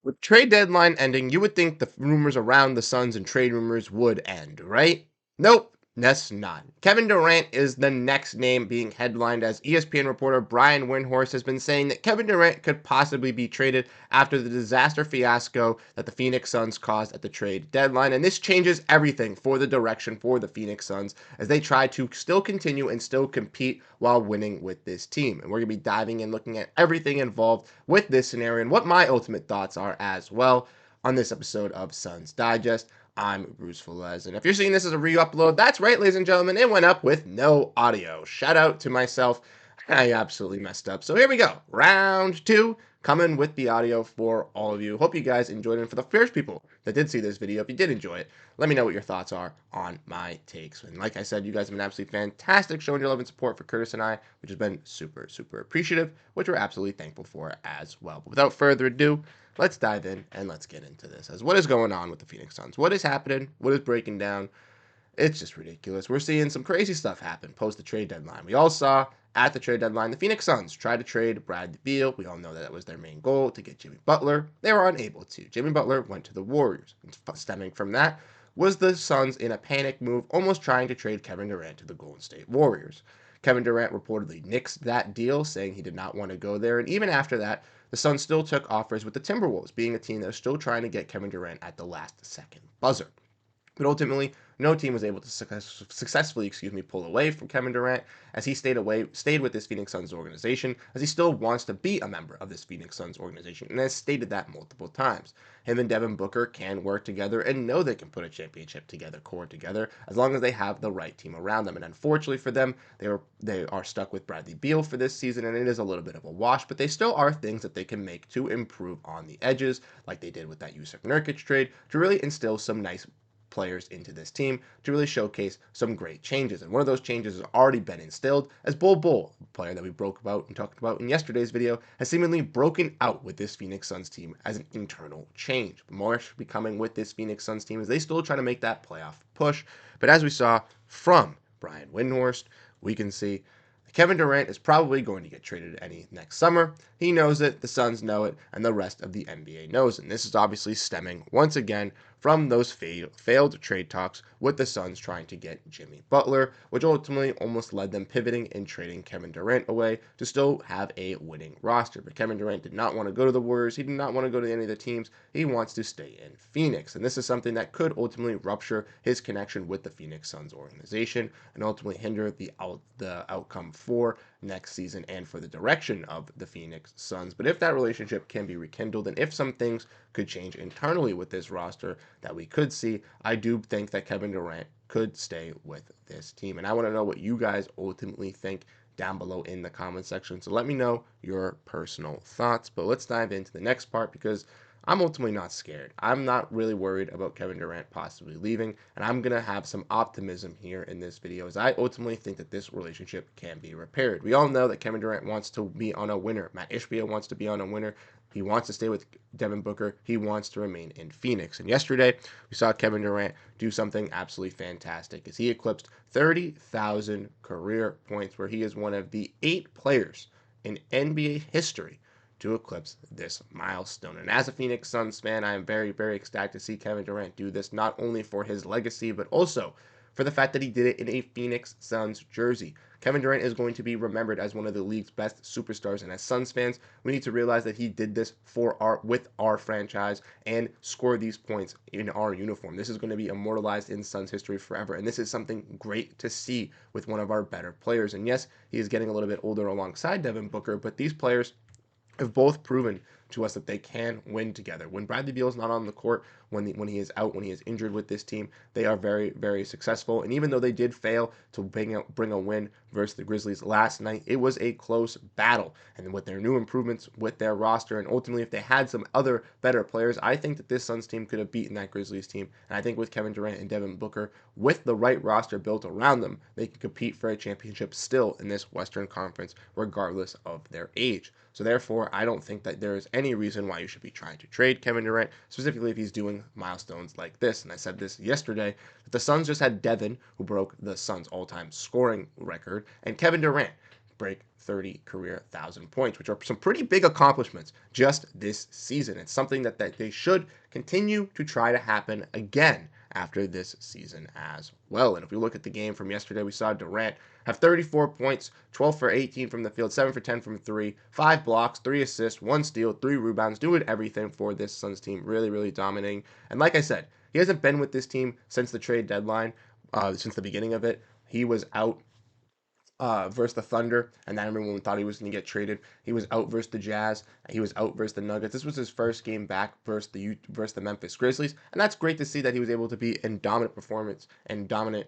With trade deadline ending, you would think the rumors around the Suns and trade rumors would end, right? Nope, that's not. Kevin Durant is the next name being headlined as ESPN reporter Brian Windhorst has been saying that Kevin Durant could possibly be traded after the disaster fiasco that the Phoenix Suns caused at the trade deadline. And this changes everything for the direction for the Phoenix Suns as they try to still continue and still compete while winning with this team. And we're going to be diving in, looking at everything involved with this scenario and what my ultimate thoughts are as well on this episode of Suns Digest. I'm Bruce Velez, and if you're seeing this as a re-upload, that's right, ladies and gentlemen, it went up with no audio. Shout out to myself. I absolutely messed up. So here we go. Round two, coming with the audio for all of you. Hope you guys enjoyed it. And for the first people that did see this video, if you did enjoy it, let me know what your thoughts are on my takes. And like I said, you guys have been absolutely fantastic showing your love and support for Curtis and I, which has been super, super appreciative, which we're absolutely thankful for as well. But without further ado, let's dive in and let's get into this. As what is going on with the Phoenix Suns? What is happening? What is breaking down? It's just ridiculous. We're seeing some crazy stuff happen post the trade deadline. We all saw at the trade deadline the Phoenix Suns tried to trade Bradley Beal. We all know that was their main goal to get Jimmy Butler. They were unable to. Jimmy Butler went to the Warriors. Stemming from that was the Suns in a panic move, almost trying to trade Kevin Durant to the Golden State Warriors. Kevin Durant reportedly nixed that deal, saying he did not want to go there. And even after that, the Suns still took offers with the Timberwolves, being a team that was still trying to get Kevin Durant at the last second buzzer. But ultimately, no team was able to successfully, pull away from Kevin Durant as he stayed with this Phoenix Suns organization, as he still wants to be a member of this Phoenix Suns organization, and has stated that multiple times. Him and Devin Booker can work together and know they can put a championship core together, as long as they have the right team around them. And unfortunately for them, they are stuck with Bradley Beal for this season, and it is a little bit of a wash. But they still are things that they can make to improve on the edges, like they did with that Yusuf Nurkic trade, to really instill some nice players into this team to really showcase some great changes. And one of those changes has already been instilled as Bull, a player that we broke about and talked about in yesterday's video, has seemingly broken out with this Phoenix Suns team as an internal change. More should be coming with this Phoenix Suns team as they still try to make that playoff push. But as we saw from Brian Windhorst, we can see Kevin Durant is probably going to get traded any next summer. He knows it, the Suns know it, and the rest of the NBA knows it. And this is obviously stemming, once again, from those failed trade talks with the Suns trying to get Jimmy Butler, which ultimately almost led them pivoting and trading Kevin Durant away to still have a winning roster. But Kevin Durant did not want to go to the Warriors. He did not want to go to any of the teams. He wants to stay in Phoenix. And this is something that could ultimately rupture his connection with the Phoenix Suns organization and ultimately hinder the outcome for next season and for the direction of the Phoenix Suns. But if that relationship can be rekindled and if some things could change internally with this roster that we could see, I do think that Kevin Durant could stay with this team. And I want to know what you guys ultimately think down below in the comment section. So let me know your personal thoughts. But let's dive into the next part because I'm ultimately not scared. I'm not really worried about Kevin Durant possibly leaving, and I'm going to have some optimism here in this video as I ultimately think that this relationship can be repaired. We all know that Kevin Durant wants to be on a winner. Matt Ishbia wants to be on a winner. He wants to stay with Devin Booker. He wants to remain in Phoenix. And yesterday, we saw Kevin Durant do something absolutely fantastic as he eclipsed 30,000 career points, where he is one of the 8 players in NBA history to eclipse this milestone. And as a Phoenix Suns fan, I am very, very ecstatic to see Kevin Durant do this, not only for his legacy, but also for the fact that he did it in a Phoenix Suns jersey. Kevin Durant is going to be remembered as one of the league's best superstars, and as Suns fans, we need to realize that he did this with our franchise and score these points in our uniform. This is going to be immortalized in Suns history forever, and this is something great to see with one of our better players. And yes, he is getting a little bit older alongside Devin Booker, but these players have both proven to us that they can win together. When Bradley Beal is not on the court, when he is out, when he is injured with this team, they are very, very successful. And even though they did fail to bring a win versus the Grizzlies last night, it was a close battle. And with their new improvements with their roster, and ultimately if they had some other better players, I think that this Suns team could have beaten that Grizzlies team. And I think with Kevin Durant and Devin Booker, with the right roster built around them, they can compete for a championship still in this Western Conference, regardless of their age. So therefore, I don't think that there is any reason why you should be trying to trade Kevin Durant, specifically if he's doing milestones like this. And I said this yesterday, that the Suns just had Devin, who broke the Suns' all-time scoring record, and Kevin Durant break 30 career 1,000 points, which are some pretty big accomplishments just this season. It's something that they should continue to try to happen again after this season as well. And if we look at the game from yesterday, we saw Durant have 34 points, 12 for 18 from the field, 7 for 10 from 3, 5 blocks, 3 assists, 1 steal, 3 rebounds, doing everything for this Suns team. Really, really dominating. And like I said, he hasn't been with this team since the trade deadline, since the beginning of it. He was out versus the Thunder, and then everyone thought he was going to get traded. He was out versus the Jazz. He was out versus the Nuggets. This was his first game back versus the Memphis Grizzlies, and that's great to see that he was able to be in dominant performance and dominant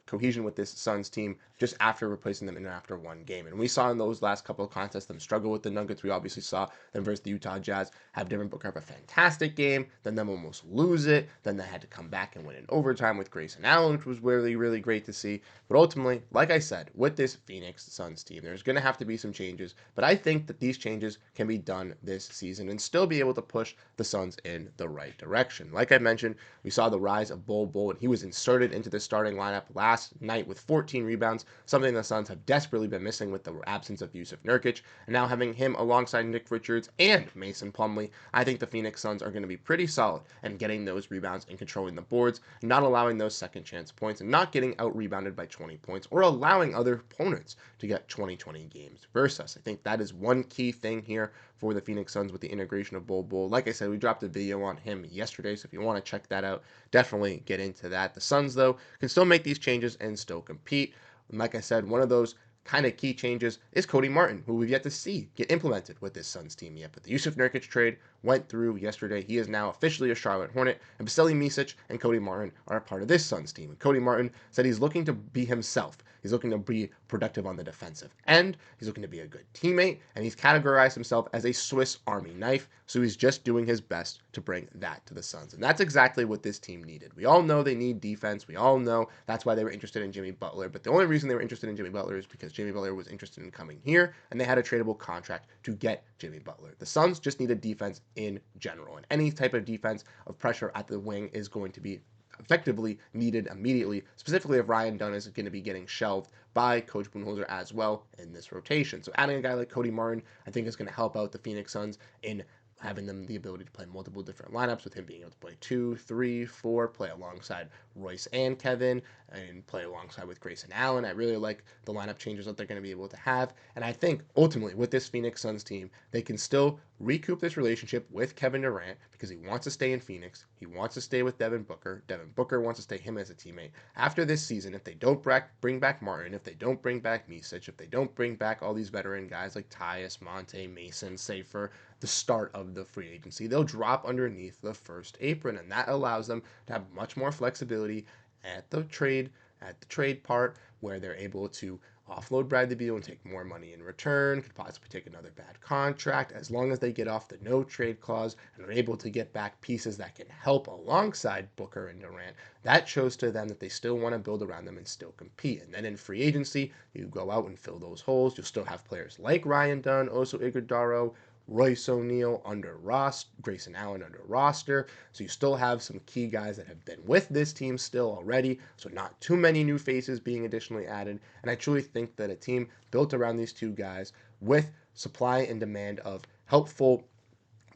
cohesion with this Suns team just after replacing them in after one game. And we saw in those last couple of contests them struggle with the Nuggets. We obviously saw them versus the Utah Jazz have Devin Booker have a fantastic game, then them almost lose it, then they had to come back and win in overtime with Grayson Allen, which was really, really great to see. But ultimately, like I said, with this Phoenix Suns team, there's going to have to be some changes, but I think that these changes can be done this season and still be able to push the Suns in the right direction. Like I mentioned, we saw the rise of Bol Bol, and he was inserted into the starting lineup last night with 14 rebounds, something the Suns have desperately been missing with the absence of Yusuf Nurkic. And now having him alongside Nick Richards and Mason Plumlee, I think the Phoenix Suns are going to be pretty solid in getting those rebounds and controlling the boards, not allowing those second chance points, and not getting out rebounded by 20 points or allowing other opponents to get 20 games versus us. I think that is one key thing here for the Phoenix Suns with the integration of Bol Bol. Like I said, we dropped a video on him yesterday, so if you want to check that out, definitely get into that. The Suns, though, can still make these changes and still compete. And like I said, one of those kind of key changes is Cody Martin, who we've yet to see get implemented with this Suns team yet. But the Yusuf Nurkic trade went through yesterday. He is now officially a Charlotte Hornet, and Vasilij Micic and Cody Martin are a part of this Suns team. And Cody Martin said he's looking to be himself. He's looking to be productive on the defensive end. He's looking to be a good teammate, and he's categorized himself as a Swiss Army knife. So he's just doing his best to bring that to the Suns. And that's exactly what this team needed. We all know they need defense. We all know that's why they were interested in Jimmy Butler. But the only reason they were interested in Jimmy Butler is because Jimmy Butler was interested in coming here, and they had a tradable contract to get Jimmy Butler. The Suns just needed defense in general, and any type of defense of pressure at the wing is going to be effectively needed immediately, specifically if Ryan Dunn is going to be getting shelved by Coach Budenholzer as well in this rotation. So adding a guy like Cody Martin, I think, is going to help out the Phoenix Suns in having them the ability to play multiple different lineups, with him being able to play 2, 3, 4, play alongside Royce and Kevin, and play alongside with Grayson Allen. I really like the lineup changes that they're going to be able to have. And I think ultimately with this Phoenix Suns team, they can still recoup this relationship with Kevin Durant because he wants to stay in Phoenix. He wants to stay with Devin Booker. Devin Booker wants to stay him as a teammate. After this season, if they don't bring back Martin, if they don't bring back Micic, if they don't bring back all these veteran guys like Tyus, Monte, Mason, Safer, the start of the free agency, they'll drop underneath the first apron, and that allows them to have much more flexibility at the trade part, where they're able to offload Bradley Beal and take more money in return, could possibly take another bad contract, as long as they get off the no trade clause and are able to get back pieces that can help alongside Booker and Durant. That shows to them that they still want to build around them and still compete. And then in free agency, you go out and fill those holes. You'll still have players like Ryan Dunn, Oso Iguodala, Royce O'Neal under roster, Grayson Allen under roster. So you still have some key guys that have been with this team still already. So not too many new faces being additionally added. And I truly think that a team built around these two guys with supply and demand of helpful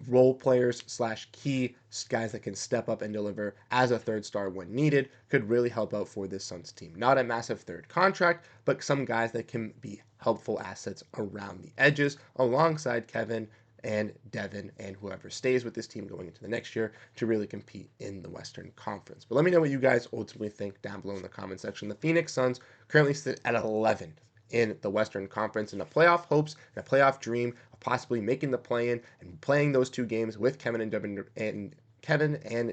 role players / key guys that can step up and deliver as a third star when needed could really help out for this Suns team. Not a massive third contract, but some guys that can be helpful assets around the edges alongside Kevin and Devin and whoever stays with this team going into the next year to really compete in the Western Conference. But let me know what you guys ultimately think down below in the comment section. The Phoenix Suns currently sit at 11th in the Western Conference, in the playoff hopes and a playoff dream of possibly making the play-in and playing those two games with Kevin and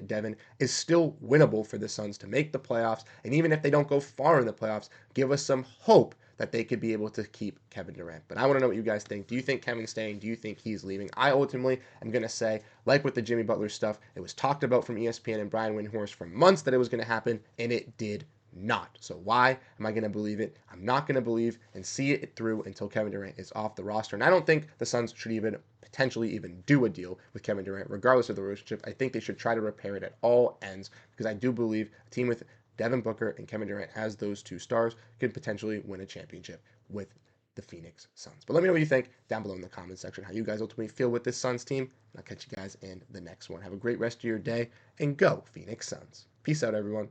Devin is still winnable for the Suns to make the playoffs. And even if they don't go far in the playoffs, give us some hope that they could be able to keep Kevin Durant. But I want to know what you guys think. Do you think Kevin's staying? Do you think he's leaving? I ultimately am going to say, like with the Jimmy Butler stuff, it was talked about from ESPN and Brian Windhorst for months that it was going to happen, and it did not. So why am I going to believe it? I'm not going to believe and see it through until Kevin Durant is off the roster. And I don't think the Suns should even potentially even do a deal with Kevin Durant, regardless of the relationship. I think they should try to repair it at all ends, because I do believe a team with Devin Booker and Kevin Durant as those two stars could potentially win a championship with the Phoenix Suns. But let me know what you think down below in the comment section, how you guys ultimately feel with this Suns team. And I'll catch you guys in the next one. Have a great rest of your day, and go Phoenix Suns. Peace out, everyone.